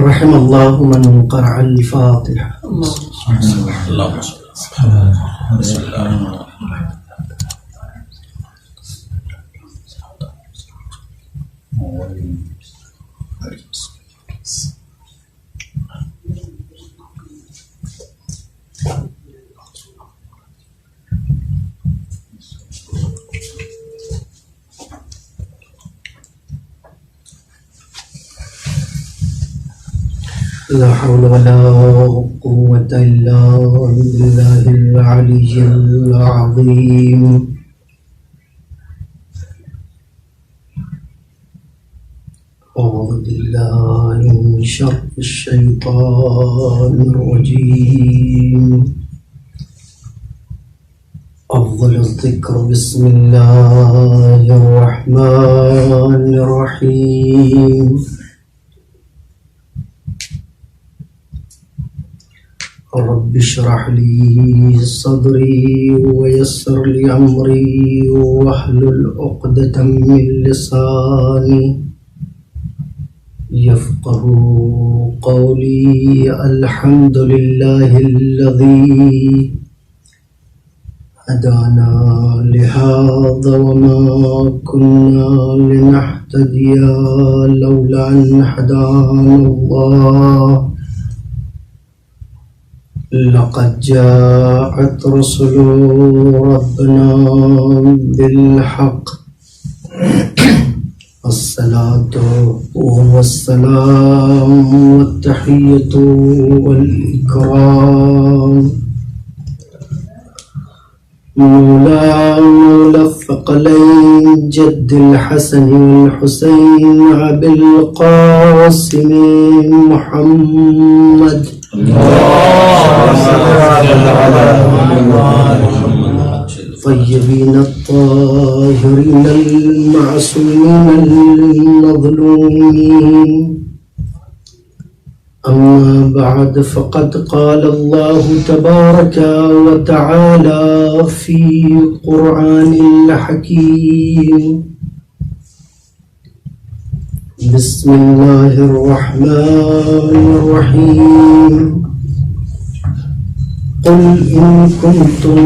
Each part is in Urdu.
رحم اللہ من قرأ الفاتحہ. اللهم صل على بسم الله الرحمن الرحيم. لا حول ولا قوة إلا بالله العلي العظيم. أعوذ بالله من شر الشيطان الرجيم. أفضل الذكر بسم الله الرحمن الرحيم. رب اشرح لي صدري ويسر لي أمري واحلل عقدة من لساني يفقهوا قولي. الحمد لله الذي هدانا لهذا وما كنا لنهتدي لولا أن هدانا الله. لقد جاءت رسل ربنا بالحق. الصلاة والسلام والتحية والإكرام مولى الثقلين جد الحسن والحسين أبي القاسم محمد طيبين الطاهرين المعصومين المظلومين. أما بعد فقد قال الله تبارك وتعالى في قرآن الحكيم. بسم الله الرحمن الرحيم. قل إن كنتم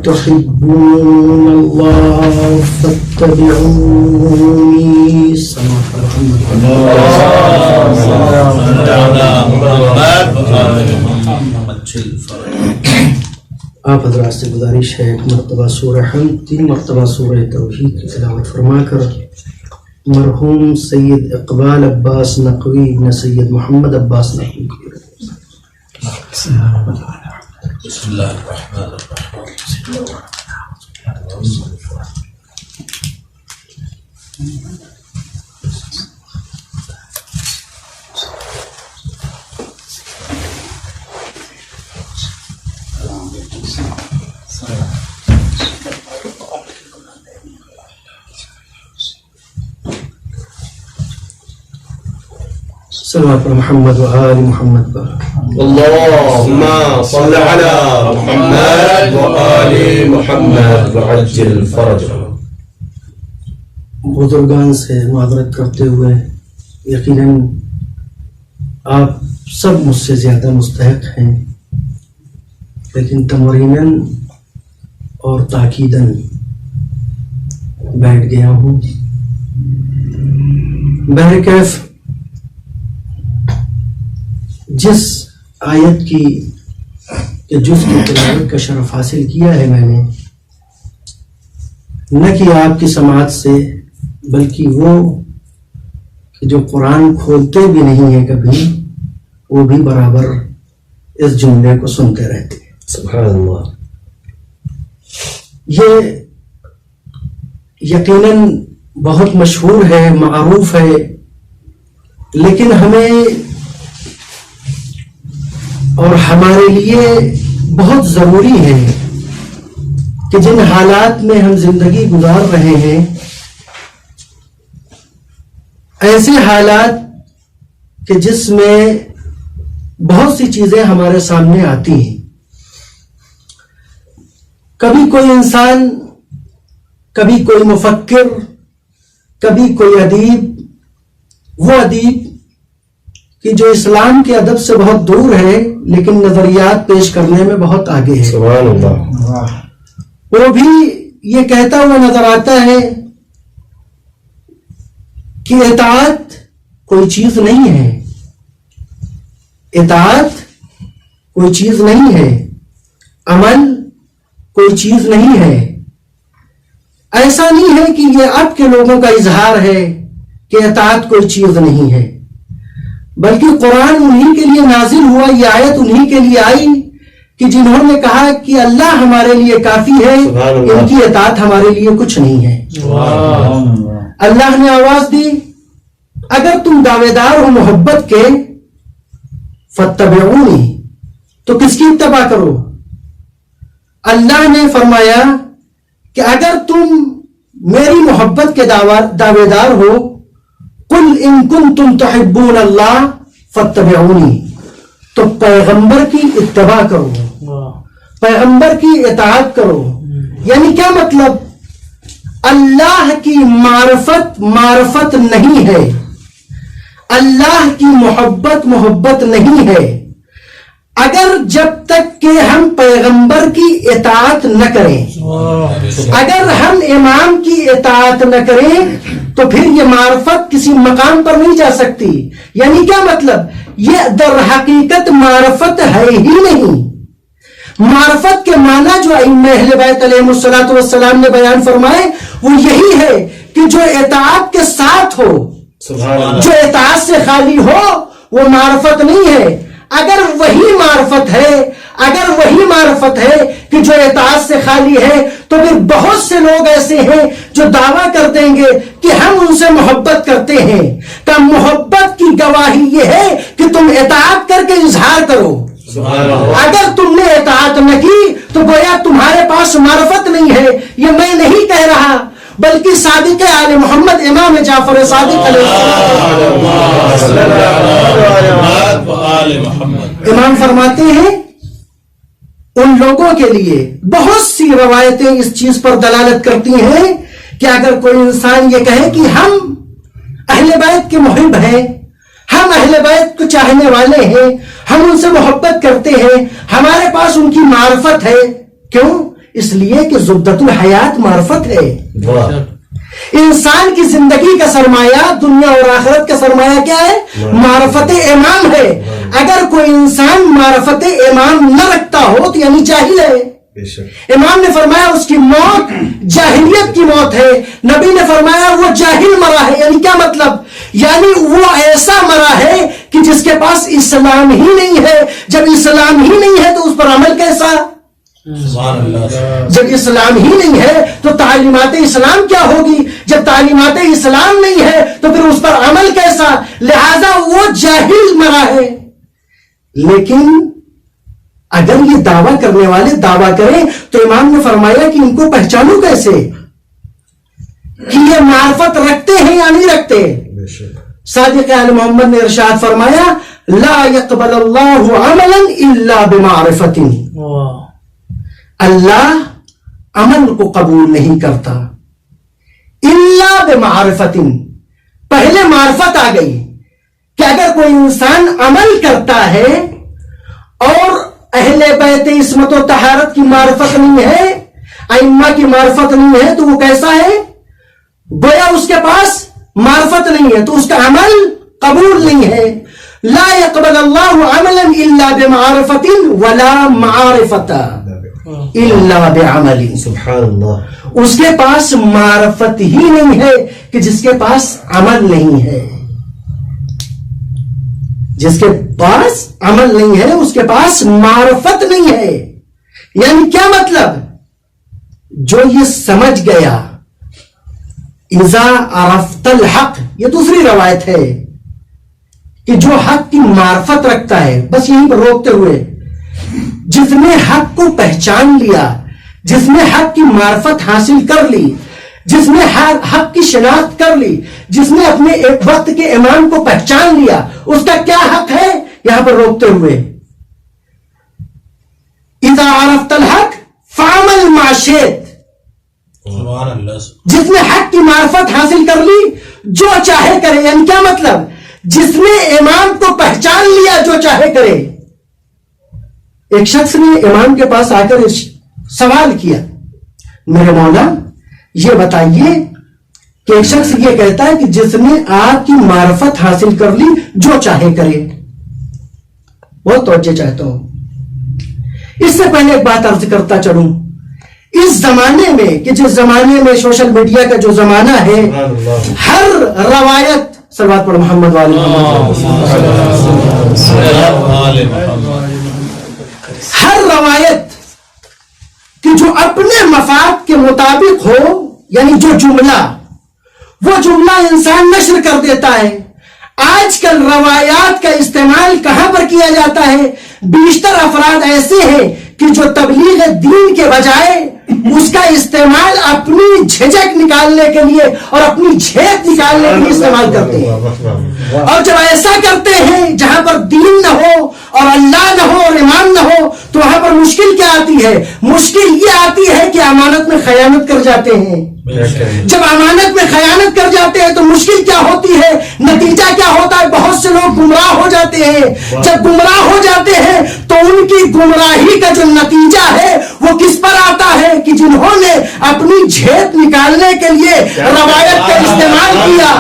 تحبون الله فاتبعوني. آپ حضرات سے گزارش ہے ایک مرتبہ سورہ حمد 3 مرتبہ سورہ توحید کی تلاوت فرما کر مرحوم سید اقبال عباس نقوی ابن سید محمد عباس نقوی کی بسم الله الرحمن الرحيم. صلوات محمد و آل محمد پر. اللهم صل على محمد وآل محمد وعجل فرجه. بزرگان سے معذرت کرتے ہوئے یقیناً آپ سب مجھ سے زیادہ مستحق ہیں، لیکن تمریناً اور تاکیداً بیٹھ گیا ہوں. بہرکیف جس آیت کی کہ جز کی تلاوت کا شرف حاصل کیا ہے میں نے، نہ کہ آپ کی سماعت سے، بلکہ وہ کہ جو قرآن کھولتے بھی نہیں ہیں کبھی، وہ بھی برابر اس جملے کو سنتے رہتے ہیں. سبحان اللہ. یہ یقیناً بہت مشہور ہے، معروف ہے، لیکن ہمیں اور ہمارے لیے بہت ضروری ہے کہ جن حالات میں ہم زندگی گزار رہے ہیں، ایسے حالات کہ جس میں بہت سی چیزیں ہمارے سامنے آتی ہیں. کبھی کوئی انسان، کبھی کوئی مفکر، کبھی کوئی ادیب، وہ ادیب کہ جو اسلام کے ادب سے بہت دور ہے لیکن نظریات پیش کرنے میں بہت آگے ہے، سبحان اللہ. وہ بھی یہ کہتا ہوا نظر آتا ہے کہ اطاعت کوئی چیز نہیں ہے، اطاعت کوئی چیز نہیں ہے، عمل کوئی چیز نہیں ہے. ایسا نہیں ہے کہ یہ اب کے لوگوں کا اظہار ہے کہ اطاعت کوئی چیز نہیں ہے، بلکہ قرآن انہی کے لیے نازل ہوا، یہ آیت انہی کے لیے آئی کہ جنہوں نے کہا کہ اللہ ہمارے لیے کافی ہے، ان کی اطاعت ہمارے لیے کچھ نہیں ہے. اللہ نے آواز دی اگر تم دعوے دار ہو محبت کے فاتبعونی، تو کس کی اتباع کرو؟ اللہ نے فرمایا کہ اگر تم میری محبت کے دعوے دار ہو، قل ان کنتم تحبون اللہ فاتبعونی، تو پیغمبر کی اتباع کرو، پیغمبر کی اطاعت کرو. یعنی کیا مطلب؟ اللہ کی معرفت نہیں ہے، اللہ کی محبت نہیں ہے اگر جب تک کہ ہم پیغمبر کی اطاعت نہ کریں. اگر ہم امام کی اطاعت نہ کریں تو پھر یہ معرفت کسی مقام پر نہیں جا سکتی. یعنی کیا مطلب؟ یہ در حقیقت معرفت ہے ہی نہیں. معرفت کے معنی جو ائمہ اہل بیت علیہم الصلوۃ والسلام نے بیان فرمائے وہ یہی ہے کہ جو اطاعت کے ساتھ ہو، جو اطاعت سے خالی ہو، وہ معرفت نہیں ہے. اگر وہی معرفت ہے کہ جو اطاعت سے خالی ہے، تو پھر بہت سے لوگ ایسے ہیں جو دعویٰ کر دیں گے کہ ہم ان سے محبت کرتے ہیں. کہ محبت کی گواہی یہ ہے کہ تم اطاعت کر کے اظہار کرو. اگر تم نے اطاعت نہ کی تو گویا تمہارے پاس معرفت نہیں ہے. یہ میں نہیں کہہ رہا بلکہ صادق آل محمد امام جعفر صادق علیہ امام فرماتے ہیں ان لوگوں کے لیے بہت سی روایتیں اس چیز پر دلالت کرتی ہیں کہ اگر کوئی انسان یہ کہے کہ ہم اہل بیت کے محب ہیں، ہم اہل بیت کو چاہنے والے ہیں، ہم ان سے محبت کرتے ہیں، ہمارے پاس ان کی معرفت ہے. کیوں؟ اس لیے کہ زبدۃ الحیات معرفت ہے. انسان کی زندگی کا سرمایہ، دنیا اور آخرت کا سرمایہ کیا ہے؟ معرفت امام ہے. اگر کوئی انسان معرفت امام نہ رکھتا ہو تو یعنی جاہل ہے. امام نے فرمایا اس کی موت جاہلیت کی موت ہے. نبی نے فرمایا وہ جاہل مرا ہے. یعنی کیا مطلب؟ یعنی وہ ایسا مرا ہے کہ جس کے پاس اسلام ہی نہیں ہے. جب اسلام ہی نہیں ہے تو اس پر عمل کیسا؟ جب اسلام ہی نہیں ہے تو تعلیمات اسلام کیا ہوگی؟ جب تعلیمات اسلام نہیں ہے تو پھر اس پر عمل کیسا؟ لہذا وہ جاہل مرا ہے. لیکن اگر یہ دعویٰ کرنے والے دعویٰ کریں تو امام نے فرمایا کہ ان کو پہچانو کیسے کہ یہ معرفت رکھتے ہیں یا نہیں رکھتے. صادق آل محمد نے ارشاد فرمایا لا يقبل اللہ عملا الا بمعرفت. اللہ عمل کو قبول نہیں کرتا الا بمعرفت. پہلے معرفت آ گئی کہ اگر کوئی انسان عمل کرتا ہے اور اہل بیت عصمت و طہارت کی معرفت نہیں ہے، ائمہ کی معرفت نہیں ہے، تو وہ کیسا ہے؟ گویا اس کے پاس معرفت نہیں ہے تو اس کا عمل قبول نہیں ہے. لا يقبل اللہ عملا الا بمعرفت ولا معرفت الا بعمل. سبحان اللہ. اس کے پاس معرفت ہی نہیں ہے کہ جس کے پاس عمل نہیں ہے. جس کے پاس عمل نہیں ہے اس کے پاس معرفت نہیں ہے. یعنی کیا مطلب؟ جو یہ سمجھ گیا اذا عرفت الحق، یہ دوسری روایت ہے کہ جو حق کی معرفت رکھتا ہے، بس یہیں پر روکتے ہوئے جس نے حق کو پہچان لیا، جس نے حق کی معرفت حاصل کر لی، جس نے حق کی شناخت کر لی، جس نے اپنے ایک وقت کے امام کو پہچان لیا، اس کا کیا حق ہے؟ یہاں پر روکتے ہوئے اذا عرفت الحق فعمل ما شئت. جس نے حق کی معرفت حاصل کر لی جو چاہے کرے. یعنی کیا مطلب؟ جس نے امام کو پہچان لیا جو چاہے کرے. ایک شخص نے امام کے پاس آ کر سوال کیا، میرے مولا یہ بتائیے کہ ایک شخص یہ کہتا ہے کہ جس نے آپ کی معرفت حاصل کر لی جو چاہے کرے. بہت توجہ چاہتا ہوں. اس سے پہلے ایک بات عرض کرتا چلوں. اس زمانے میں کہ جس زمانے میں سوشل میڈیا کا جو زمانہ ہے، ہر روایت صلوات پر محمد والے ہر روایت کہ جو اپنے مفاد کے مطابق ہو، یعنی جو جملہ وہ جملہ انسان نشر کر دیتا ہے. آج کل روایات کا استعمال کہاں پر کیا جاتا ہے؟ بیشتر افراد ایسے ہیں کہ جو تبلیغ دین کے بجائے اس کا استعمال اپنی جھجک نکالنے کے لیے اور اپنی جھیپ نکالنے کے لیے استعمال کرتے ہیں. اور جب ایسا کرتے ہیں جہاں پر دین نہ ہو اور اللہ نہ ہو اور امام نہ ہو تو وہاں پر مشکل کیا آتی ہے؟ مشکل یہ آتی ہے کہ امانت میں خیانت کر جاتے ہیں. جب امانت میں خیانت کر جاتے ہیں تو مشکل کیا ہوتی ہے؟ نتیجہ کیا ہوتا ہے؟ بہت سے لوگ گمراہ ہو جاتے ہیں. جب گمراہ ہو جاتے ہیں تو ان کی گمراہی کا جو نتیجہ ہے وہ کس پر آتا ہے کہ جنہوں نے اپنی جھیپ نکالنے کے لیے روایت کا استعمال کیا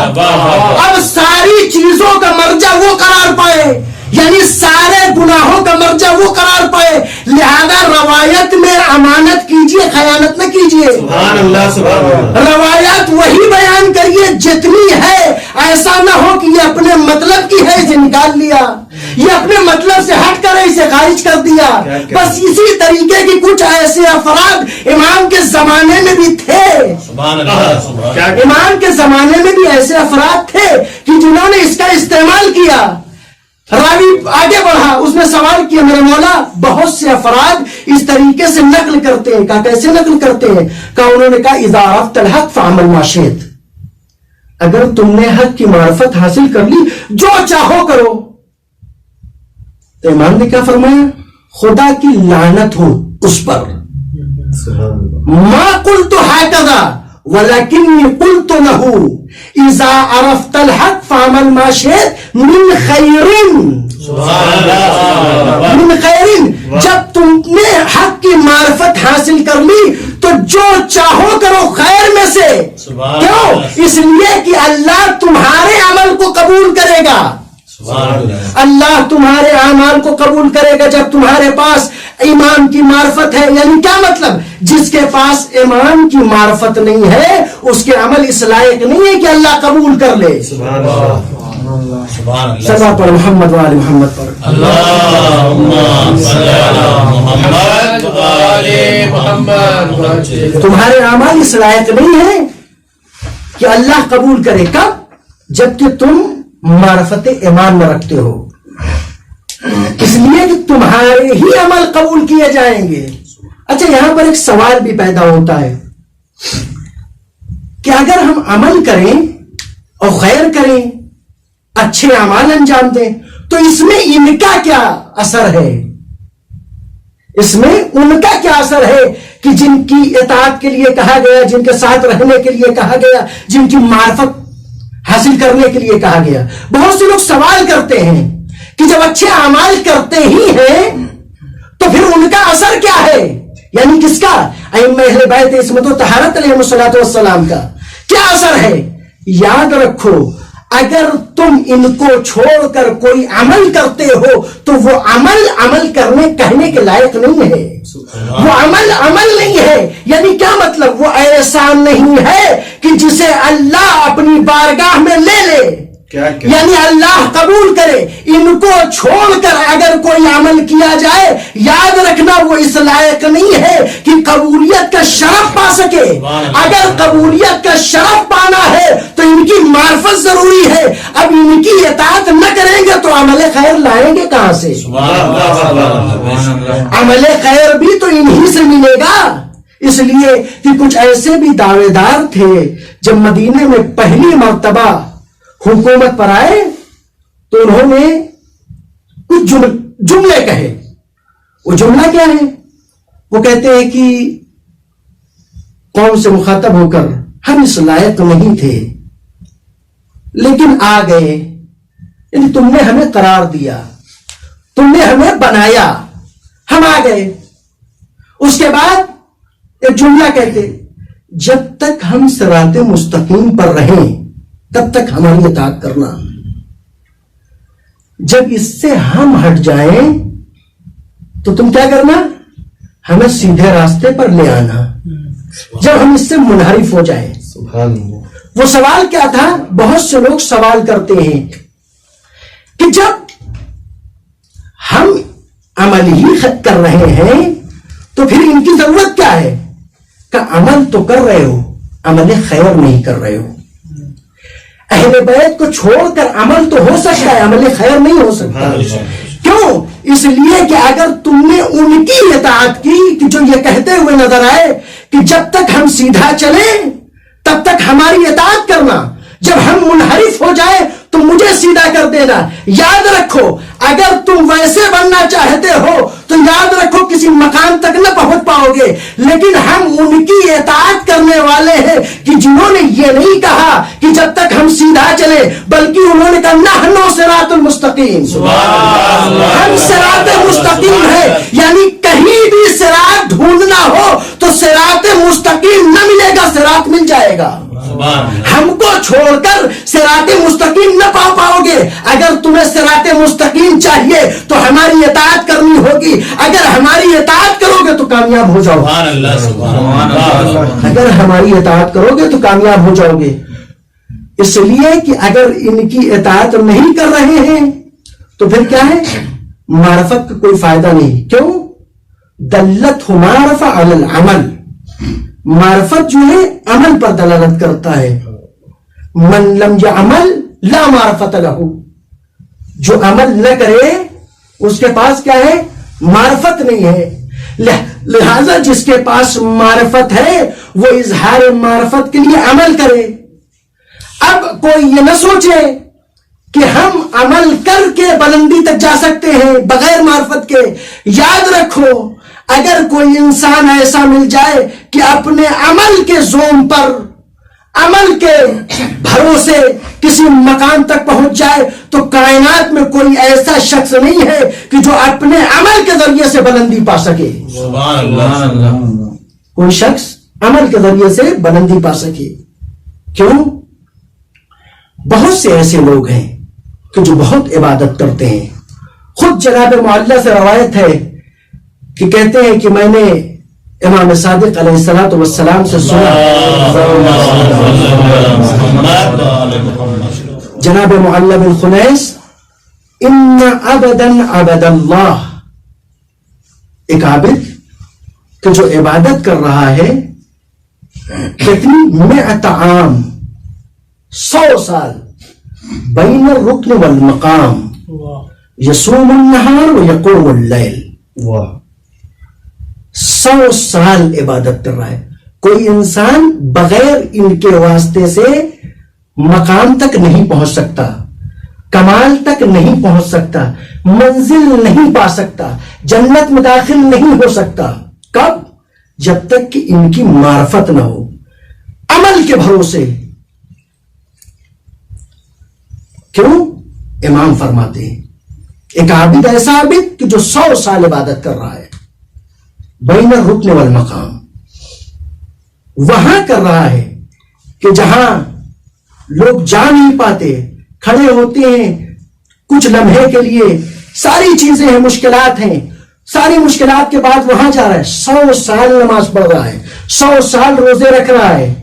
اب ساری چیزوں کا مرجع وہ قرار پائے، یعنی سارے گناہوں کا مرجع وہ قرار پائے. لہذا روایت میں امانت کیجئے، خیانت نہ کیجئے. روایات وہی بیان کریے جتنی ہے. ایسا نہ ہو کہ یہ اپنے مطلب کی ہے اسے نکال لیا، یہ اپنے مطلب سے ہٹ کر اسے خارج کر دیا. بس اسی طریقے کی کچھ ایسے افراد امام کے زمانے میں بھی تھے. امام کے زمانے میں بھی ایسے افراد تھے کہ جنہوں نے اس کا استعمال کیا. راوی آگے بڑھا، اس نے سوال کیا، میرے مولا بہت سے افراد اس طریقے سے نقل کرتے ہیں. کہا کیسے نقل کرتے ہیں؟ کہا انہوں نے کہا اذا عرفت الحق فعمل ما شئت. اگر تم نے حق کی معرفت حاصل کر لی جو چاہو کرو. تو امام نے کیا فرمایا؟ خدا کی لعنت ہو اس پر. ما قلت هكذا ولكني قلت له اذا عرفت الحق فعمل ما شئت من خیر. من خیر. جب تم نے حق کی معرفت حاصل کر لی تو جو چاہو کرو خیر میں سے. کیوں؟ اس لیے کہ اللہ تمہارے عمل کو قبول کرے گا. اللہ تمہارے اعمال کو قبول کرے گا جب تمہارے پاس امام کی معرفت ہے. یعنی کیا مطلب؟ جس کے پاس امام کی معرفت نہیں ہے اس کے عمل اس لائق نہیں ہے کہ اللہ قبول کر لے. صلی پر محمد وآل محمد پر. تمہارے اعمال اس لائق نہیں ہے کہ اللہ قبول کرے. کب؟ جبکہ تم معرفت امام نہ رکھتے ہو، اس لیے کہ تمہارے ہی عمل قبول کیے جائیں گے. اچھا یہاں پر ایک سوال بھی پیدا ہوتا ہے کہ اگر ہم عمل کریں اور خیر کریں، اچھے اعمال انجام دیں تو اس میں ان کا کیا اثر ہے؟ اس میں ان کا کیا اثر ہے کہ جن کی اطاعت کے لیے کہا گیا، جن کے ساتھ رہنے کے لیے کہا گیا، جن کی معرفت حاصل کرنے کے لیے کہا گیا. بہت سے لوگ سوال کرتے ہیں کہ جب اچھے اعمال کرتے ہی ہیں تو پھر ان کا اثر کیا ہے؟ یعنی کس کا؟ ائمہ اہل بیت عصمت و طہارت علیہم الصلوۃ والسلام کا کیا اثر ہے؟ یاد رکھو اگر تم ان کو چھوڑ کر کوئی عمل کرتے ہو تو وہ عمل کرنے کہنے کے لائق نہیں ہے. وہ عمل نہیں ہے. یعنی کیا مطلب؟ وہ ایسا نہیں ہے کہ جسے اللہ اپنی بارگاہ میں لے لے، یعنی اللہ قبول کرے. ان کو چھوڑ کر اگر کوئی عمل کیا جائے یاد رکھنا وہ اس لائق نہیں ہے کہ قبولیت کا شرف پا سکے. اگر قبولیت کا شرف پانا ہے تو ان کی معرفت ضروری ہے. اب ان کی اطاعت نہ کریں گے تو عمل خیر لائیں گے کہاں سے؟ عمل خیر بھی تو انہی سے ملے گا. اس لیے کہ کچھ ایسے بھی دعوے دار تھے جب مدینے میں پہلی مرتبہ حکومت پر آئے تو انہوں نے کچھ جملے کہے. وہ جملہ کیا ہے؟ وہ کہتے ہیں کہ قوم سے مخاطب ہو کر ہم اس لائق نہیں تھے لیکن آ گئے، یعنی تم نے ہمیں قرار دیا، تم نے ہمیں بنایا، ہم آ گئے۔ اس کے بعد ایک جملہ کہتے، جب تک ہم صراط مستقیم پر رہیں تب تک ہماری اطاعت کرنا، جب اس سے ہم ہٹ جائیں تو تم کیا کرنا؟ ہمیں سیدھے راستے پر لے آنا، جب ہم اس سے منحرف ہو جائیں۔ سبحان اللہ۔ وہ سوال کیا تھا؟ بہت سے لوگ سوال کرتے ہیں کہ جب ہم عمل ہی کر رہے ہیں تو پھر ان کی ضرورت کیا ہے؟ کہ عمل تو کر رہے ہو، عمل خیر نہیں کر رہے ہو۔ اہل بیت کو چھوڑ کر عمل تو ہو سکتا ہے، عمل خیر نہیں ہو سکتا۔ کیوں؟ اس لیے کہ اگر تم نے ان کی اطاعت کی کہ جو یہ کہتے ہوئے نظر آئے کہ جب تک ہم سیدھا چلیں تب تک ہماری اطاعت کرنا، جب ہم منحرف ہو جائے تو مجھے سیدھا کر دینا۔ یاد رکھو، اگر تم ویسے بننا چاہتے ہو تو یاد رکھو کسی مقام تک نہ پہنچ پاؤ گے، لیکن ہم ان کی اطاعت کرنے والے ہیں کہ جنہوں نے یہ نہیں کہا کہ جب تک ہم سیدھا چلے، بلکہ انہوں نے کہا نحنو صراط المستقیم، ہم صراط مستقیم ہے، یعنی کہیں بھی صراط ڈھونڈنا ہو تو صراط مستقیم نہ ملے گا، صراط مل جائے گا۔ ہم کو چھوڑ کر صراط مستقیم نہ پا پاؤ گے۔ اگر تمہیں صراط مستقیم چاہیے تو ہماری اطاعت کرنی ہوگی، اگر ہماری اطاعت کرو گے تو کامیاب ہو جاؤ گے، اگر ہماری اطاعت کرو گے تو کامیاب ہو جاؤ گے۔ اس لیے کہ اگر ان کی اطاعت نہیں کر رہے ہیں تو پھر کیا ہے؟ معرفت کا کوئی فائدہ نہیں۔ کیوں؟ دلت معرفہ علی العمل، معرفت جو ہے عمل پر دلالت کرتا ہے۔ من لم یعمل لا معرفت لہ، جو عمل نہ کرے اس کے پاس کیا ہے؟ معرفت نہیں ہے۔ لہذا جس کے پاس معرفت ہے وہ اظہار معرفت کے لیے عمل کرے۔ اب کوئی یہ نہ سوچے کہ ہم عمل کر کے بلندی تک جا سکتے ہیں بغیر معرفت کے۔ یاد رکھو، اگر کوئی انسان ایسا مل جائے کہ اپنے عمل کے زوم پر، عمل کے بھروسے کسی مقام تک پہنچ جائے تو کائنات میں کوئی ایسا شخص نہیں ہے کہ جو اپنے عمل کے ذریعے سے بلندی پا سکے۔ کوئی شخص عمل کے ذریعے سے بلندی پا سکے۔ کیوں؟ بہت سے ایسے لوگ ہیں کہ جو بہت عبادت کرتے ہیں۔ خود جناب معلیٰ سے روایت ہے کہ کہتے ہیں کہ میں نے امام صادق علیہ الصلوۃ والسلام سے سنا، جناب معلیٰ بن خنیس، ان عبدا عبد اللہ، ایک عابد کہ جو عبادت کر رہا ہے کتنی 100 عام، 100 سال، بین الرکن والمقام، یصوم النہار ویقوم اللیل، 100 سال عبادت کر رہا ہے۔ کوئی انسان بغیر ان کے واسطے سے مقام تک نہیں پہنچ سکتا، کمال تک نہیں پہنچ سکتا، منزل نہیں پا سکتا، جنت میں داخل نہیں ہو سکتا۔ کب؟ جب تک کہ ان کی معرفت نہ ہو، عمل کے بھروسے۔ کیوں؟ امام فرماتے ہیں ایک عابد ایسا عابد کہ جو 100 سال عبادت کر رہا ہے، بین الرکن والمقام، وہاں کر رہا ہے کہ جہاں لوگ جا نہیں پاتے، کھڑے ہوتے ہیں کچھ لمحے کے لیے، ساری چیزیں ہیں، مشکلات ہیں، ساری مشکلات کے بعد وہاں جا رہا ہے، 100 سال نماز پڑھ رہا ہے، 100 سال روزے رکھ رہا ہے،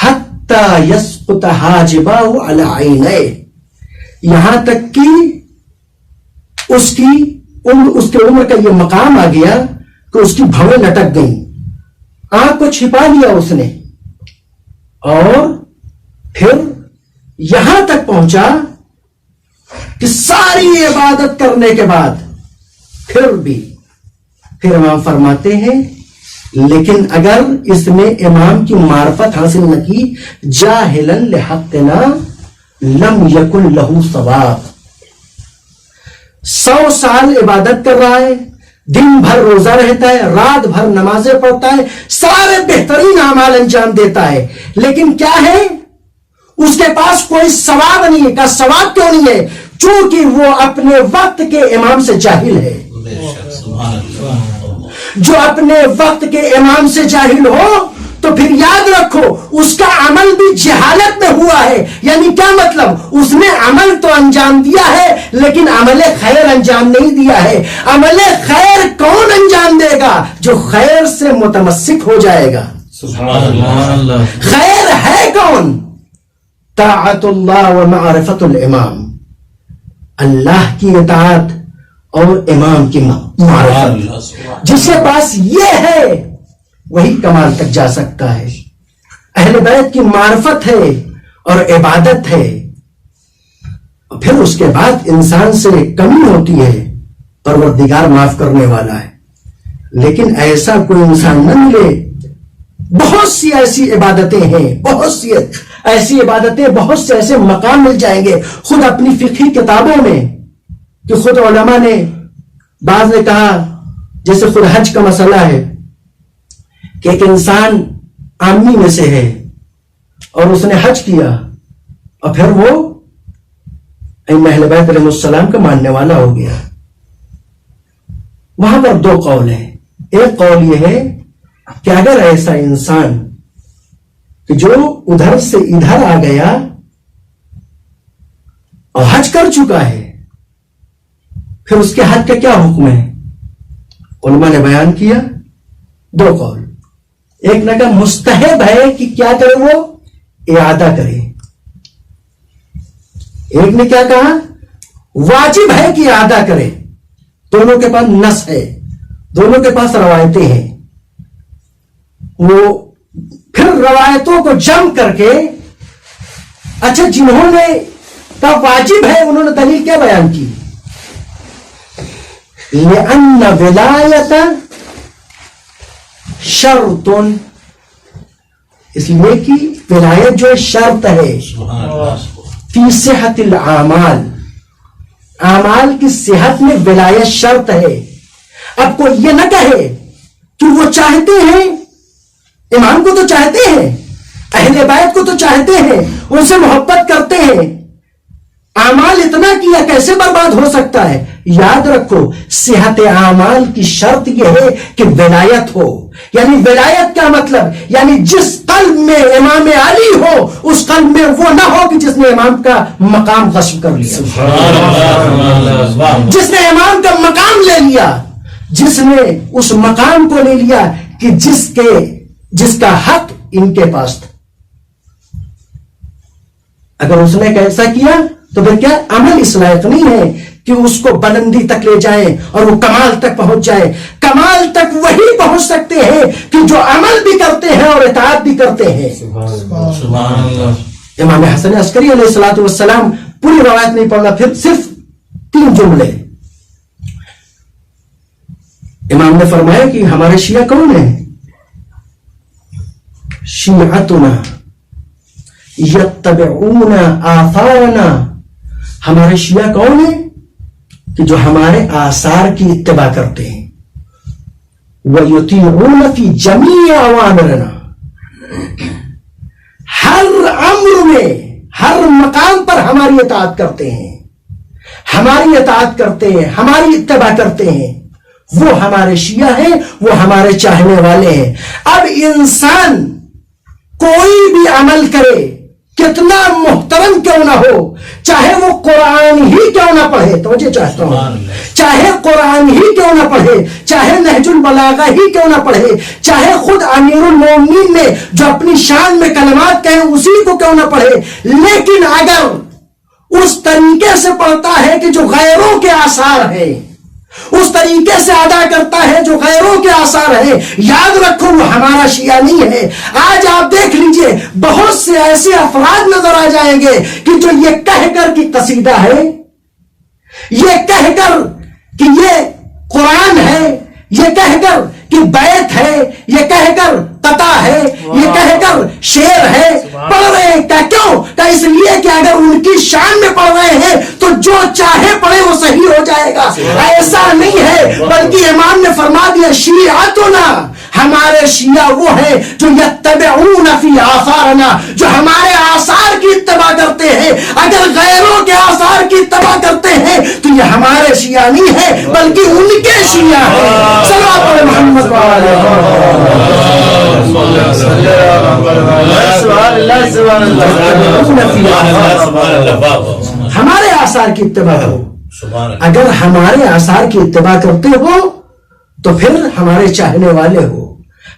حتی یسقط حاجبہ علی عینیہ، یہاں تک کہ اس کے عمر کا یہ مقام آ گیا کہ اس کی بھویں لٹک گئیں، آنکھ کو چھپا لیا اس نے، اور پھر یہاں تک پہنچا کہ ساری عبادت کرنے کے بعد پھر امام فرماتے ہیں لیکن اگر اس نے امام کی معرفت حاصل نہ کی، جاہلا لحقنا لم یکن لہ ثواب، 100 سال عبادت کر رہا ہے، دن بھر روزہ رہتا ہے، رات بھر نمازیں پڑھتا ہے، سارے بہترین اعمال انجام دیتا ہے، لیکن کیا ہے؟ اس کے پاس کوئی ثواب نہیں ہے. کا ثواب کیوں نہیں ہے؟ چونکہ وہ اپنے وقت کے امام سے جاہل ہے. جو اپنے وقت کے امام سے جاہل ہو تو پھر یاد رکھو اس کا عمل بھی جہالت میں ہوا ہے. یعنی کیا مطلب؟ اس نے عمل تو انجام دیا ہے لیکن عمل خیر انجام نہیں دیا ہے. عمل خیر کون انجام دے گا؟ جو خیر سے متمسک ہو جائے گا. خیر ہے کون؟ طاعت اللہ و معرفت الامام، اللہ کی اطاعت اور امام کی معرفت. جس کے پاس یہ ہے وہی کمال تک جا سکتا ہے. اہل بیت کی معرفت ہے اور عبادت ہے. پھر اس کے بعد انسان سے کمی ہوتی ہے، پروردگار معاف کرنے والا ہے. لیکن ایسا کوئی انسان نہ ملے. بہت سی ایسی عبادتیں ہیں، بہت سی ایسی عبادتیں، بہت سے ایسے مقام مل جائیں گے. خود اپنی فقہی کتابوں میں کہ خود علماء نے، بعض نے کہا جیسے خود حج کا مسئلہ ہے کہ ایک انسان عامی میں سے ہے اور اس نے حج کیا اور پھر وہ اہل بیت علیہ السلام کا ماننے والا ہو گیا. وہاں پر دو قول ہیں. ایک قول یہ ہے کہ اگر ایسا انسان کہ جو ادھر سے ادھر آ گیا اور حج کر چکا ہے، پھر اس کے حج کا کیا حکم ہے؟ علماء نے بیان کیا دو قول. ایک نے کہا مستحب ہے کہ کیا کرے، وہ اعادہ کرے. ایک نے کیا کہا؟ واجب ہے کہ اعادہ کرے. دونوں کے پاس نص ہے، دونوں کے پاس روایتیں ہیں. وہ پھر روایتوں کو جمع کر کے، اچھا جنہوں نے کہا واجب ہے انہوں نے دلیل کیا بیان کی؟ لأن ولایت شرط، اس لیے کہ ولایت جو شرط ہے فی صحت الاعمال، اعمال کی صحت میں ولایت شرط ہے. اب کوئی یہ نہ کہے کہ وہ چاہتے ہیں، امام کو تو چاہتے ہیں، اہل بیت کو تو چاہتے ہیں، ان سے محبت کرتے ہیں، اعمال اتنا کیا کیسے برباد ہو سکتا ہے؟ یاد رکھو صحت اعمال کی شرط یہ ہے کہ ولایت ہو. یعنی ولایت کا مطلب یعنی جس قلب میں امام علی ہو اس قلب میں وہ نہ ہو کہ جس نے امام کا مقام غصب کر لیا، جس نے امام کا مقام لے لیا، جس نے اس مقام کو لے لیا کہ جس کا حق ان کے پاس تھا. اگر اس نے ایسا کیا تو پھر کیا عمل اس لائق نہیں ہے کہ اس کو بلندی تک لے جائیں اور وہ کمال تک پہنچ جائے. کمال تک وہی پہنچ سکتے ہیں کہ جو عمل بھی کرتے ہیں اور اطاعت بھی کرتے ہیں. امام حسن عسکری علیہ الصلوۃ والسلام، پوری روایت نہیں پڑھنا، پھر صرف 3 جملے. امام نے فرمایا کہ ہمارے شیعہ کون ہیں؟ شیعتنا یتبعون آثارنا، ہمارے شیعہ کون ہیں؟ کہ جو ہمارے آثار کی اتباع کرتے ہیں. وَيُطِيعُونَ فِي جَمِيعِ أَوَامِرِنَا، ہر امر میں، ہر مقام پر ہماری اطاعت کرتے ہیں، ہماری اطاعت کرتے ہیں، ہماری اتباع کرتے ہیں. وہ ہمارے شیعہ ہیں، وہ ہمارے چاہنے والے ہیں. اب انسان کوئی بھی عمل کرے، کتنا محترم کیوں نہ ہو، چاہے وہ قرآن ہی کیوں نہ پڑھے، توجہ چاہتا ہوں، چاہے قرآن ہی کیوں نہ پڑھے، چاہے نہج البلاغہ ہی کیوں نہ پڑھے، چاہے خود امیر المومنین نے جو اپنی شان میں کلمات کہیں اسی کو کیوں نہ پڑھے، لیکن اگر اس طریقے سے پڑھتا ہے کہ جو غیروں کے آثار ہیں، اس طریقے سے ادا کرتا ہے جو غیروں کے آثار ہیں، یاد رکھو وہ ہمارا شیعہ نہیں ہے. آج آپ دیکھ لیجئے بہت سے ایسے افراد نظر آ جائیں گے کہ جو یہ کہہ کر کہ قصیدہ ہے، یہ کہہ کر کہ یہ قرآن ہے، یہ کہہ کر کہ بیت ہے، یہ کہہ کر قطع ہے، یہ کہہ کر شعر ہے، پڑھ رہے ہیں. کیوں؟ کہ اس لیے کہ اگر ان کی شان میں پڑھ رہے ہیں تو جو چاہے پڑھے وہ صحیح ہو جائے گا. ایسا نہیں ہے، بلکہ امام نے فرما دیا شیعتنا، ہمارے شیعہ وہ ہیں جو یتبعون فی آثارنا، جو ہمارے آثار کی اتباع کرتے ہیں. اگر غیروں کے آثار کی اتباع کرتے ہیں تو یہ ہمارے شیعہ نہیں ہے بلکہ ان کے شیعہ ہیں. صلوات علی محمد ہمارے آثار کی اتباع کرو. اگر ہمارے آثار کی اتباع کرتے ہو تو پھر ہمارے چاہنے والے ہو،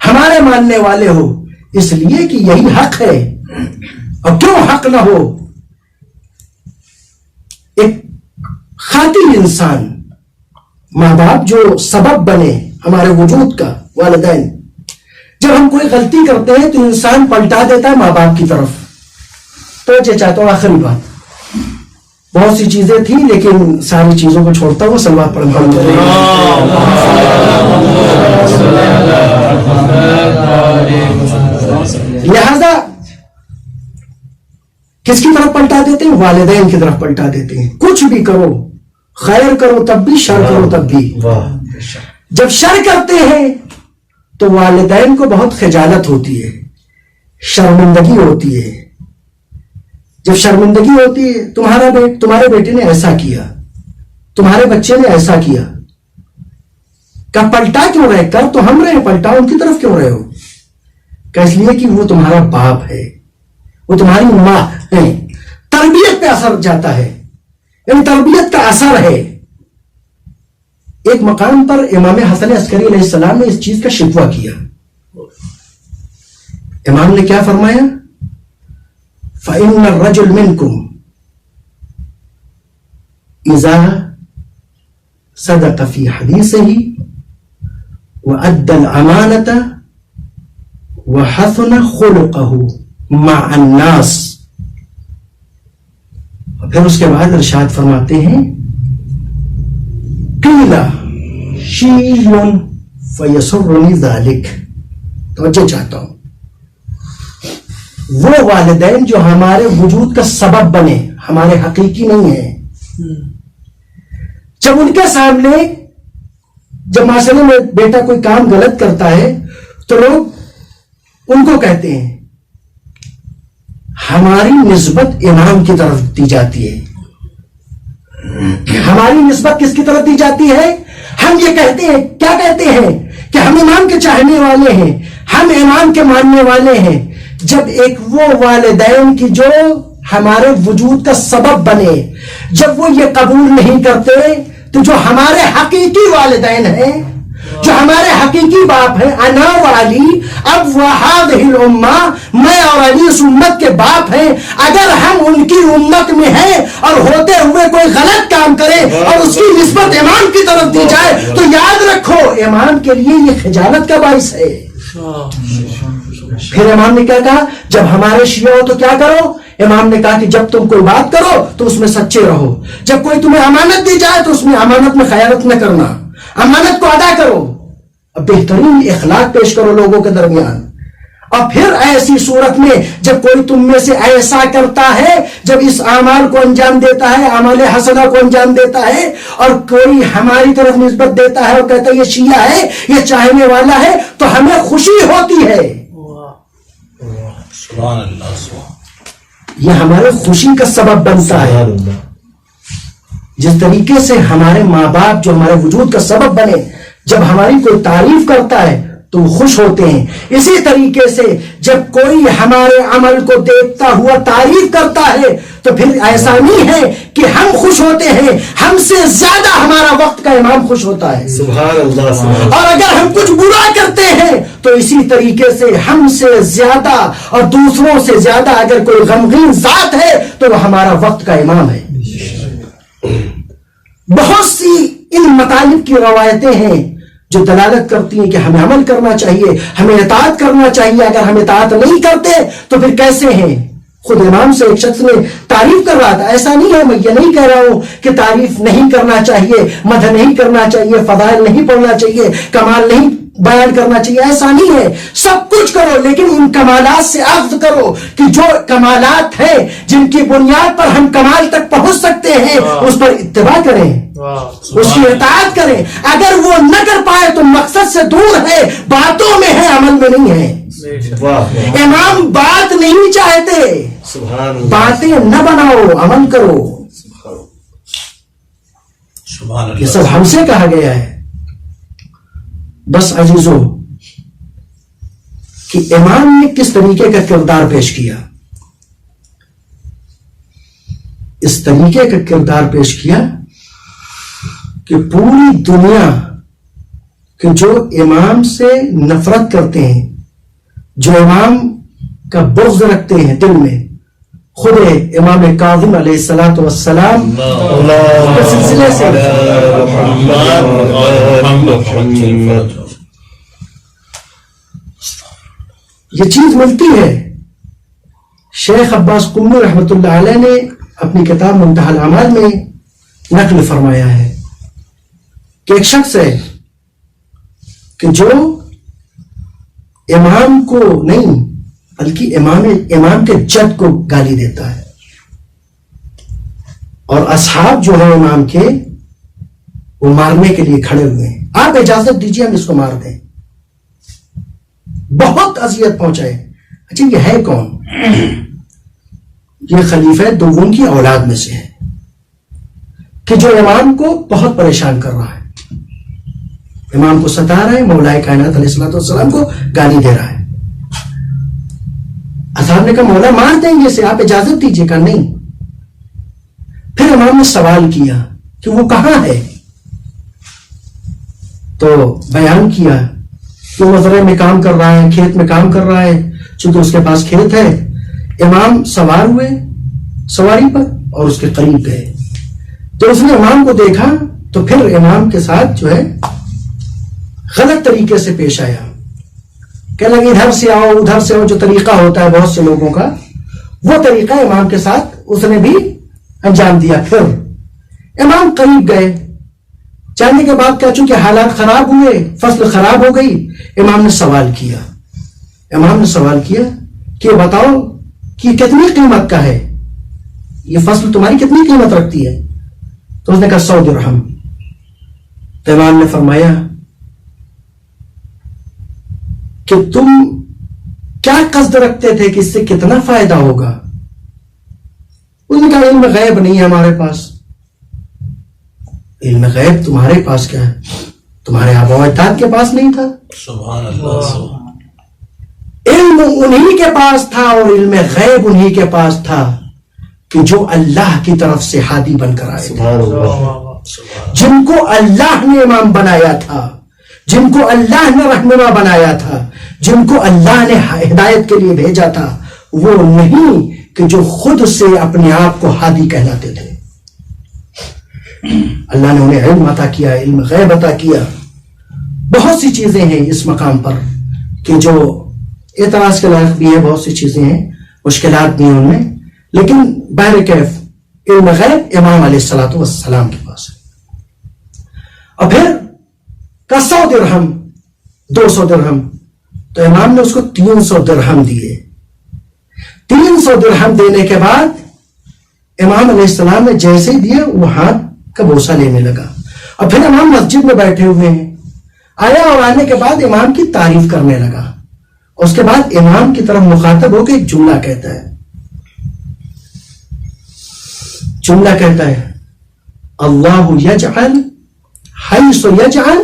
ہمارے ماننے والے ہو، اس لیے کہ یہی حق ہے. اور کیوں حق نہ ہو؟ ایک خاطر انسان، ماں باپ جو سبب بنے ہمارے وجود کا، والدین، جب ہم کوئی غلطی کرتے ہیں تو انسان پلٹا دیتا ہے ماں باپ کی طرف. تو یہ چاہتا ہوں آخری بات، بہت سی چیزیں تھیں لیکن ساری چیزوں کو چھوڑتا ہوں. صلوات پڑھتا ہوں. لہذا کس کی طرف پلٹا دیتے ہیں؟ والدین کی طرف پلٹا دیتے ہیں. کچھ بھی کرو، خیر کرو تب بھی، شر کرو تب بھی. جب شر کرتے ہیں تو والدین کو بہت خجالت ہوتی ہے، شرمندگی ہوتی ہے. جب شرمندگی ہوتی ہے، تمہارے بیٹے نے ایسا کیا، تمہارے بچے نے ایسا کیا، کہ پلٹا کیوں رہے؟ کر تو ہم رہے، پلٹا ان کی طرف کیوں رہے ہو؟ کہ اس لیے کہ وہ تمہارا باپ ہے، وہ تمہاری ماں ہے. تربیت پہ اثر جاتا ہے، یعنی تربیت کا اثر ہے. ایک مقام پر امام حسن عسکری علیہ السلام نے اس چیز کا شکوہ کیا. امام نے کیا فرمایا؟ فَإِنَّ الرَّجُلَ مِنْكُمْ إِذَا صَدَقَ فِي حَدِيثِهِ وَأَدَّى الْأَمَانَةَ وَحَسُنَ خُلُقَهُ مَعَ النَّاسِ. پھر اس کے بعد ارشاد فرماتے ہیں قِيلَ شِيءٌ فَيَسُرُّنِي ذَلِكَ. توجہ چاہتا ہوں، وہ والدین جو ہمارے وجود کا سبب بنے، ہمارے حقیقی نہیں ہیں، جب ان کے سامنے، جب معاشرے میں بیٹا کوئی کام غلط کرتا ہے تو لوگ ان کو کہتے ہیں، ہماری نسبت امام کی طرف دی جاتی ہے. ہماری نسبت کس کی طرف دی جاتی ہے؟ ہم یہ کہتے ہیں، کیا کہتے ہیں؟ کہ ہم امام کے چاہنے والے ہیں، ہم امام کے ماننے والے ہیں. جب ایک وہ والدین کی جو ہمارے وجود کا سبب بنے، جب وہ یہ قبول نہیں کرتے تو جو ہمارے حقیقی والدین ہیں، جو ہمارے حقیقی باپ ہیں، انا و علی اب وہذہ الامہ، میں اور علی اس امت کے باپ ہیں، اگر ہم ان کی امت میں ہیں اور ہوتے ہوئے کوئی غلط کام کرے اور اس کی نسبت امام کی طرف دی جائے تو یاد رکھو امام کے لیے یہ خجالت کا باعث ہے. پھر امام نے کیا کہا؟ جب ہمارے شیعہ ہو تو کیا کرو؟ امام نے کہا کہ جب تم کوئی بات کرو تو اس میں سچے رہو، جب کوئی تمہیں امانت دی جائے تو اس میں امانت میں خیانت نہ کرنا، امانت کو ادا کرو، بہترین اخلاق پیش کرو لوگوں کے درمیان. اور پھر ایسی صورت میں جب کوئی تم میں سے ایسا کرتا ہے، جب اس اعمال کو انجام دیتا ہے، اعمال حسنہ کو انجام دیتا ہے، اور کوئی ہماری طرف نسبت دیتا ہے اور کہتا ہے یہ شیعہ ہے، یہ چاہنے والا ہے، تو ہمیں خوشی ہوتی ہے. سبحان اللہ. یہ ہمارے خوشی کا سبب بنتا ہے. جس طریقے سے ہمارے ماں باپ جو ہمارے وجود کا سبب بنے، جب ہماری کوئی تعریف کرتا ہے تو خوش ہوتے ہیں، اسی طریقے سے جب کوئی ہمارے عمل کو دیکھتا ہوا تعریف کرتا ہے تو پھر ایسا نہیں ہے کہ ہم خوش ہوتے ہیں، ہم سے زیادہ ہمارا وقت کا امام خوش ہوتا ہے. سبحان اللہ. اور اگر ہم کچھ برا کرتے ہیں تو اسی طریقے سے ہم سے زیادہ اور دوسروں سے زیادہ اگر کوئی غمگین ذات ہے تو وہ ہمارا وقت کا امام ہے. بہت سی ان مطالب کی روایتیں ہیں جو دلالت کرتی ہیں کہ ہمیں عمل کرنا چاہیے، ہمیں اطاعت کرنا چاہیے. اگر ہم اطاعت نہیں کرتے تو پھر کیسے ہیں؟ خود امام سے ایک شخص نے تعریف کر رہا تھا. ایسا نہیں ہے، میں یہ نہیں کہہ رہا ہوں کہ تعریف نہیں کرنا چاہیے، مدح نہیں کرنا چاہیے، فضائل نہیں پڑھنا چاہیے، کمال نہیں بیان کرنا چاہیے. ایسا نہیں ہے سب کچھ کرو لیکن ان کمالات سے اخذ کرو کہ جو کمالات ہیں جن کی بنیاد پر ہم کمال تک پہنچ سکتے ہیں اس پر اتباع کریں, اس کی اطاعت کریں. اگر وہ نہ کر پائے تو مقصد سے دور ہے, باتوں میں ہے عمل میں نہیں ہے. امام بات نہیں چاہتے, باتیں نہ بناؤ عمل کرو. یہ سب ہم سے کہا گیا ہے. بس عزیزو کہ امام نے کس طریقے کا کردار پیش کیا, اس طریقے کا کردار پیش کیا کہ پوری دنیا کہ جو امام سے نفرت کرتے ہیں, جو امام کا بغض رکھتے ہیں دل میں, خود امام کاظم علیہ الصلوۃ والسلام کے سلسلے سے یہ چیز ملتی ہے. شیخ عباس قمی رحمۃ اللہ علیہ نے اپنی کتاب منتہی الاعمال میں نقل فرمایا ہے کہ ایک شخص ہے کہ جو امام کو نہیں بلکہ امام کے جد کو گالی دیتا ہے, اور اصحاب جو ہے امام کے وہ مارنے کے لیے کھڑے ہوئے ہیں. آپ اجازت دیجیے ہم اس کو مار دیں. بہت اذیت پہنچائے. اچھا یہ ہے کون؟ یہ خلیفہ دوم کی اولاد میں سے ہے کہ جو امام کو بہت پریشان کر رہا ہے, امام کو ستا رہا ہے, مولا کائنات علیہ الصلوۃ والسلام کو گالی دے رہا ہے. اصحاب نے کہا مولا مار دیں گے سے, آپ اجازت دیجیے. کہا نہیں. پھر امام نے سوال کیا کہ وہ کہاں ہے, تو بیان کیا کہ وہ مزرعے میں کام کر رہا ہے, کھیت میں کام کر رہا ہے. چونکہ اس کے پاس کھیت ہے, امام سوار ہوئے سواری پر اور اس کے قریب گئے. تو اس نے امام کو دیکھا تو پھر امام کے ساتھ جو ہے غلط طریقے سے پیش آیا. کہنے لگے ادھر سے آؤ ادھر سے آؤ, جو طریقہ ہوتا ہے بہت سے لوگوں کا, وہ طریقہ امام کے ساتھ اس نے بھی انجام دیا. پھر امام قریب گئے, جاننے کے بعد کیا چونکہ حالات خراب ہوئے, فصل خراب ہو گئی, امام نے سوال کیا کہ بتاؤ کہ کتنی قیمت کا ہے, یہ فصل تمہاری کتنی قیمت رکھتی ہے؟ تو اس نے کہا 100 درہم. تو امام نے فرمایا کہ تم کیا قصد رکھتے تھے کہ اس سے کتنا فائدہ ہوگا؟ اس نے کہا علم غیب نہیں ہے ہمارے پاس. علم غیب تمہارے پاس کیا ہے؟ تمہارے آبا و اجداد کے پاس نہیں تھا. سبحان اللہ. علم انہی کے پاس تھا اور علم غیب انہی کے پاس تھا کہ جو اللہ کی طرف سے ہادی بن کر آئے تھے, جن کو اللہ نے امام بنایا تھا, جن کو اللہ نے رہنما بنایا تھا, جن کو اللہ نے ہدایت کے لیے بھیجا تھا, وہ نہیں کہ جو خود سے اپنے آپ کو ہادی کہلاتے تھے. اللہ نے انہیں علم عطا کیا, علم غیب عطا کیا. بہت سی چیزیں ہیں اس مقام پر کہ جو اعتراض کے لائق بھی ہے, بہت سی چیزیں ہیں, مشکلات بھی ہیں ان میں, لیکن بہرکیف علم غیب امام علیہ الصلوۃ والسلام کے پاس ہے. اور پھر کا 100 درہم 200 درہم, تو امام نے اس کو 300 درہم دیے. 300 درہم دینے کے بعد امام علیہ السلام نے جیسے ہی دیا وہ ہاتھ کا بوسہ لینے لگا. اور پھر امام مسجد میں بیٹھے ہوئے ہیں, آیا اور آنے کے بعد امام کی تعریف کرنے لگا. اس کے بعد امام کی طرف مخاطب ہو کے ایک جملہ کہتا ہے, اللہ یجعل حیث یجعل,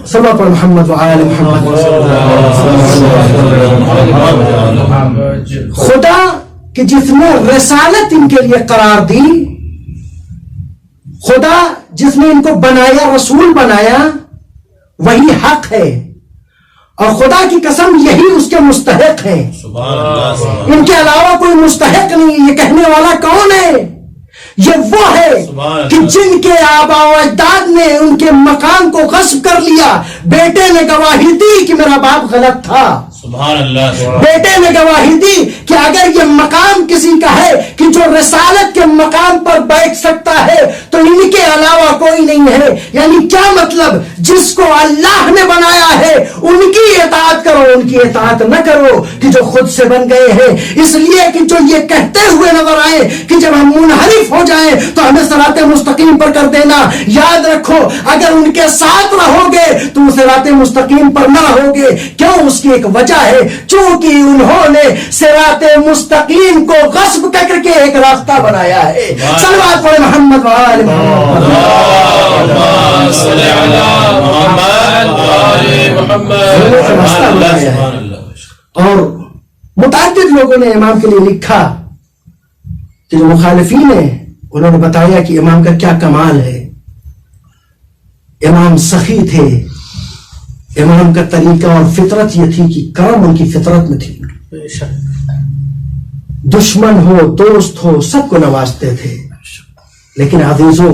صلی پر محمد وآل محمد, خدا کہ جس نے رسالت ان کے لیے قرار دی, خدا جس نے ان کو بنایا, رسول بنایا, وہی حق ہے, اور خدا کی قسم یہی اس کے مستحق ہیں. ان کے علاوہ کوئی مستحق نہیں. یہ کہنے والا کون ہے؟ یہ وہ ہے کہ جن کے آبا و اجداد نے ان کے مقام کو غصب کر لیا, بیٹے نے گواہی دی کہ میرا باپ غلط تھا, سبحان اللہ. بیٹے نے گواہی دی کہ اگر یہ مقام کسی کا ہے کہ جو رسالت کے مقام پر بیٹھ سکتا ہے تو ان کے علاوہ کوئی نہیں ہے. یعنی کیا مطلب؟ جس کو اللہ نے بنایا ہے ان کی اطاعت کرو، ان کی اطاعت نہ کرو کہ جو خود سے بن گئے ہیں. اس لیے کہ جو یہ کہتے ہوئے نظر آئے کہ جب ہم منحرف ہو جائیں تو ہمیں صراط مستقیم پر کر دینا. یاد رکھو اگر ان کے ساتھ رہو گے تو صراط مستقیم پر نہ رہو گے. کیوں؟ اس کی ایک وجہ ہے، چونکہ انہوں نے صراط مستقیم کو غصب کر کے ایک راستہ بنایا ہے. صلوات پڑھیں محمد وآل محمد. اللهم صل على محمد وآل محمد. اور متعدد لوگوں نے امام کے لیے لکھا کہ جو مخالفین ہیں انہوں نے بتایا کہ امام کا کیا کمال ہے. امام سخی تھے، امام کا طریقہ اور فطرت یہ تھی کہ کرم ان کی فطرت میں تھی. دشمن ہو دوست ہو سب کو نوازتے تھے. لیکن عزیزو،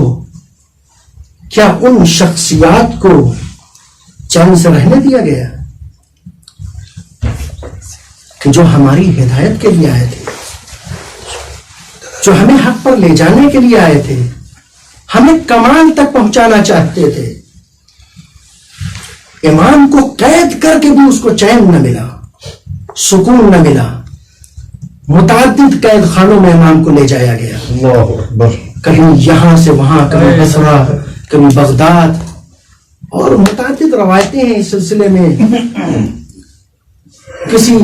کیا ان شخصیات کو چین سے رہنے دیا گیا کہ جو ہماری ہدایت کے لیے آئے تھے، جو ہمیں حق پر لے جانے کے لیے آئے تھے، ہمیں کمال تک پہنچانا چاہتے تھے. امام کو قید کر کے بھی اس کو چین نہ ملا، سکون نہ ملا. متعدد قید خانوں میں امام کو لے جایا گیا، اللہ اکبر. کہیں یہاں سے وہاں، کبھی بصرہ، کبھی بغداد. اور متعدد روایتیں ہیں اس سلسلے میں. کسی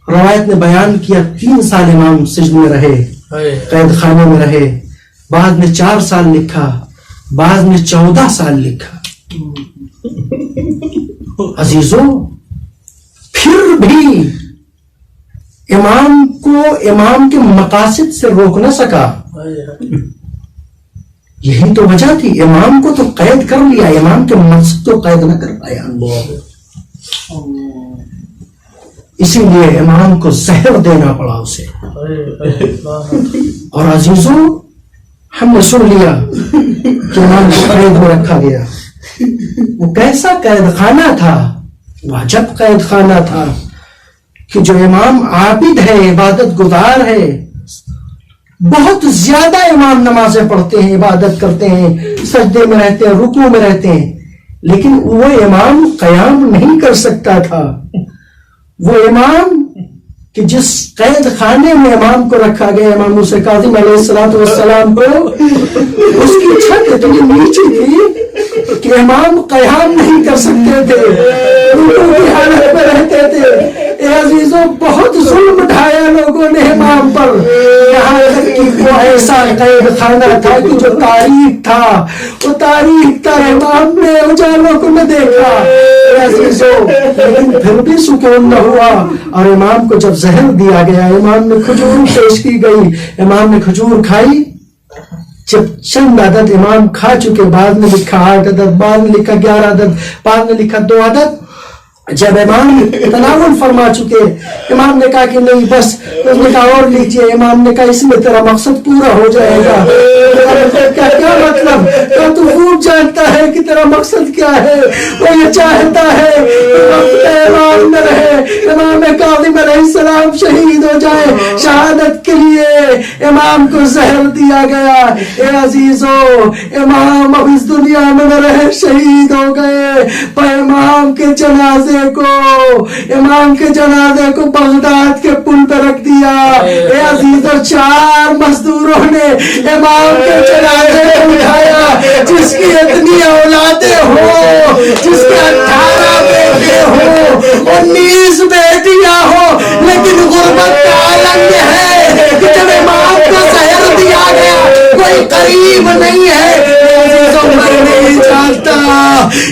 روایت نے بیان کیا 3 سال امام سجن میں رہے، قید خانے میں رہے. بعض نے 4 سال لکھا، بعض نے 14 سال لکھا. عزیزوں، پھر بھی امام کو امام کے مقاصد سے روک نہ سکا. یہی تو وجہ تھی. امام کو تو قید کر لیا، امام کے مقصد تو قید نہ کر پایا. اسی لیے امام کو زہر دینا پڑا اسے. اور عزیزوں، ہم نے سن لیا کہ امام کو قید میں رکھا گیا. وہ کیسا قید خانہ تھا، وہ عجب قید خانہ تھا کہ جو امام عابد ہے، عبادت گزار ہے، بہت زیادہ امام نمازیں پڑھتے ہیں، عبادت کرتے ہیں، سجدے میں رہتے ہیں، رکوع میں رہتے ہیں، لیکن وہ امام قیام نہیں کر سکتا تھا. وہ امام کہ جس قید خانے میں امام کو رکھا گیا، امام موسیٰ کاظم علیہ السلام کو، اس کی چھت اتنی نیچی تھی کہ امام قیام نہیں کر سکتے تھے، رکوع کی حالت میں رہتے تھے. اے عزیزوں، بہت ظلم ڈھایا لوگوں نے امام پر. یہاں تک کہ وہ ایسا قید خانہ تھا کہ جو تاریخ تھا، وہ تاریخ تھا، امام نے اجالوں کو نہ دیکھا. اے عزیزوں، لیکن پھر بھی سکون نہ ہوا. اور امام کو جب زہر دیا گیا، امام نے کھجور پیش کی گئی، امام نے کھجور کھائی. جب چند عدد امام کھا چکے، بعد میں لکھا 8 عدد، بعد میں لکھا 11 عدد، بعد میں لکھا 2 عدد. جب امام تناول فرما چکے، امام نے کہا کہ نہیں بس. اس نے کہا اور لیجیے. امام نے کہا اس میں تیرا مقصد پورا ہو جائے گا. کیا مطلب؟ تو خوب جانتا ہے کہ تیرا مقصد کیا ہے. وہ یہ چاہتا ہے کہ وقت امام نہ رہے، امام کاظم علیہ السلام شہید ہو جائے. شہادت کے لیے امام کو زہر دیا گیا. اے عزیزو، امام اب اس دنیا میں نہ رہے، شہید ہو گئے. پر امام کے جنازے کو بغداد کے پل پہ رکھ دیا. اے عزیزو، 4 مزدوروں نے امام کے جنازے کو اٹھایا. جس کی اتنی اولادیں ہو، جس کے 18 بیٹے ہو، 19 بیٹیاں ہو، لیکن غربت کا عالم یہ ہے کہ جب امام کو زہر دیا گیا کوئی قریب نہیں ہے. میں نہیں جانتا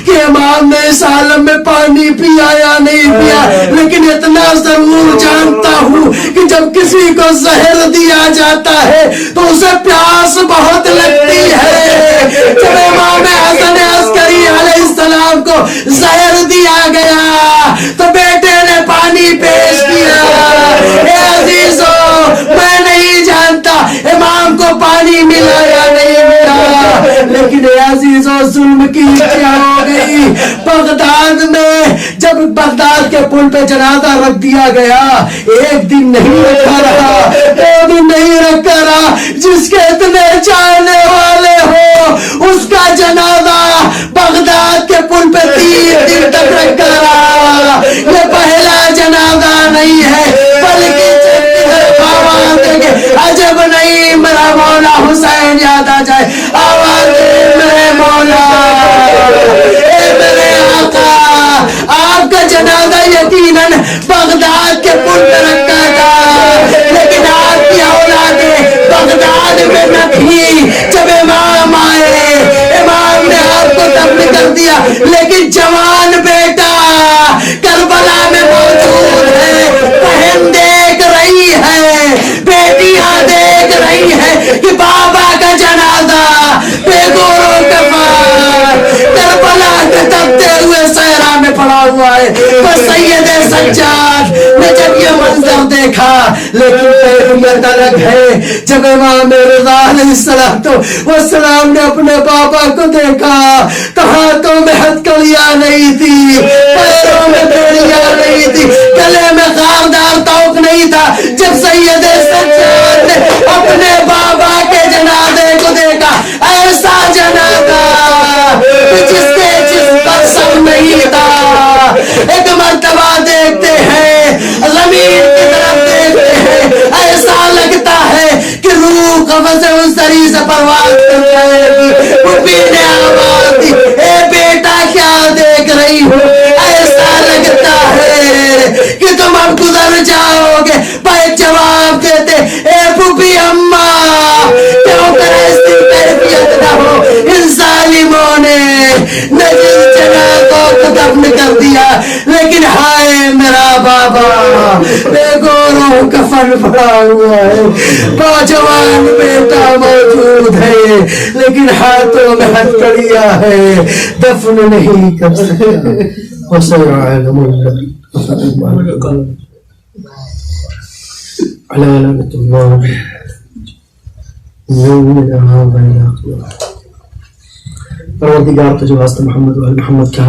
کہ امام نے اس عالم میں پانی پیا یا نہیں پیا، لیکن اتنا ضرور جانتا ہوں کہ جب کسی کو زہر دیا جاتا ہے تو اسے پیاس بہت لگتی ہے. جب امام حسن عسکری علیہ السلام کو زہر دیا گیا تو بیٹے نے پانی پیش کیا. اے عزیزو، میں نہیں جانتا امام کو پانی ملا یا نہیں ملا، لیکن اے عزیزوں ظلم کی کیا ہو گئی بغداد میں. جب بغداد کے پل پہ جنازہ رکھ دیا گیا, ایک دن نہیں رکھا رہا, 2 دن نہیں رکھا رہا, جس کے اتنے چاہنے والے ہو اس کا جنازہ بغداد کے پل پہ 3 دن تک رکھا رہا. یہ پہلا جنازہ نہیں ہے بلکہ آواز دیں گے عجب نہیں میرا مولا حسین یاد آ جائے, آواز دے میرے مولا اے میرے آقا. آپ کا جنازہ یقیناً بغداد کے پل پہ رکھا تھا, لیکن آپ کی اولادیں بغداد میں نہ تھی. جب امام آئے امام نے آپ کو دفن کر دیا, لیکن جوان بیٹا کربلا میں موجود ہے. بہن دیکھ رہی ہے, بیٹیاں دیکھ رہی ہے کہ بابا کا جنازہ بے گور و کفار کربلا کے تپتے ہوئے صحرا میں پڑا ہوا ہے. تو سید سجاد نے جب یہ منظر دیکھا, لیکن کیفیت الگ ہے. جب امام رضا علیہ السلام نے اپنے بابا کو دیکھا تو ہاتھوں میں ہتھکڑیاں نہیں تھی, پیروں میں بیڑیاں نہیں تھی, گلے میں خاردار توق نہیں تھا. جب سید سجاد نے اپنے بابا کے جنازے کو دیکھا, ایسا جنازہ جس کے جسم پر سر نہیں تھا. ایک مرتبہ دیکھتے ہیں, زمین کی طرف دیکھتے ہیں, ایسا لگتا ہے کہ روح قبض سری سے پرواز کر جائے گی. پھوپھی نے آواز دی, اے بیٹا کیا دیکھ رہی ہو؟ ایسا لگتا ہے کہ تم اب گزر جاؤ گے. بھائی جواب دیتے, اے پھوپھی اماں کیوں کر ایسی کیفیت نہ ہو, ان ظالموں نے نجس جنازوں کو دفن کر دیا, لیکن ہائے میرا بابا بے گوروں کفن پڑا ہوا ہے. نوجوان بیٹا موجود ہے لیکن ہاتھوں میں ہتھکڑیاں ہے, دفن نہیں کر سکتا. وسيعلم الذين على لعنة الله يومنا هذا. پروردگار تجھے واسطہ محمد و محمد کے